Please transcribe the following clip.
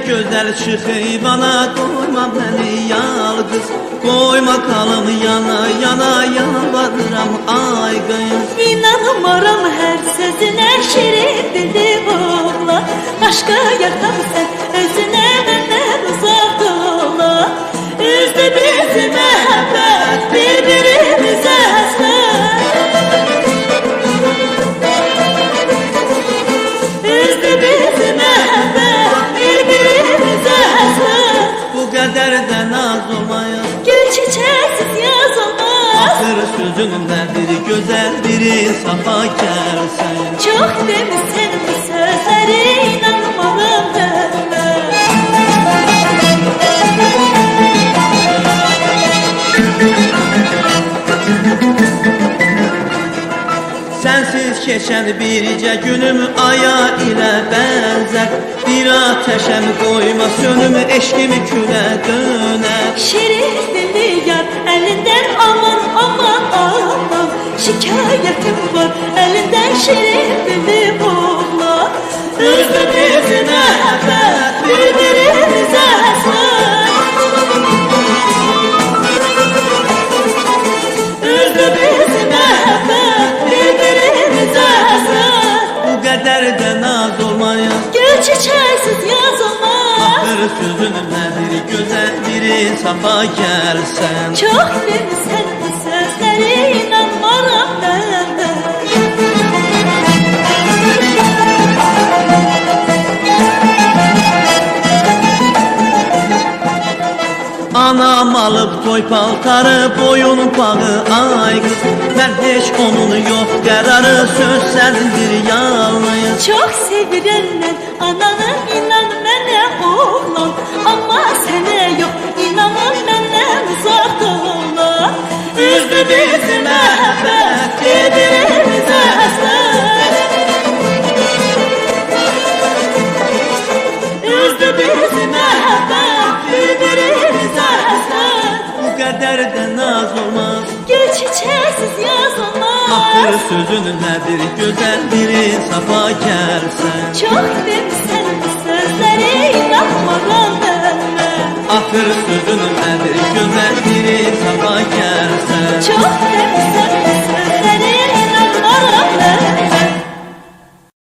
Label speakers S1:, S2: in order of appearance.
S1: güzel çıkıp bana, koyma beni yalnız. Koyma kalım yana yana, yalvarıram ay kız.
S2: İnanmaram her sözüne, şirin dilli oğlan. Başka yakam sen özüne, benden uzak ola. Üzdü bizi mehabbet, birbirimize hasret. Üzdü bizi mehabbet, birbirimize hasret.
S1: Bu kaderden az olmaya,
S2: Gül çiçeksiz yaz olmaz.
S1: ahır sözünün nedir güzel biri safa gelsen.
S2: Çok demişsin bu sözleri, inanmadım ben.
S1: Sensiz geçen biricə günüm aya ile benzer. Bir ateşem koyma sönümü, eşkimi küle döner.
S2: Şirin dilli yar elinden, aman aman aman. Şikayetim var elinden, şirin dilli oğlan. Üzdü bizi mehabbet, birbirimize hasret. Üzdü bizi mehabbet, birbirimize hasret.
S1: Bu kaderden az olmaya,
S2: Gül çiçeksiz yaz olmaz.
S1: ahır sözünün nedir güzel biri safa gelsen.
S2: Çok demişsin bu sözleri, inanmaram ben.
S1: Anam alıp toy paltarı, boyun bağı ay kız. Ben hiç onun yok kararı, söz sendir yalnız.
S2: Çok sevirenler ananı, inan mənə oğlan. Ama sənə yok, inanın məndən uzaq ola.
S1: Üzdü bizi mehabbet,
S2: birbirimize hasret. Üzdü bizi mehabbet, birbirimize hasret.
S1: bu kaderden az olmaz.
S2: Gül çiçeksiz yaz olmaz.
S1: Ahır sözünün nedir güzel biri safa gelsen.
S2: Çok demişsin bu sözleri, inanmaram ben.
S1: Ahır sözünün nedir güzel biri safa gelsen.
S2: Çok demişsin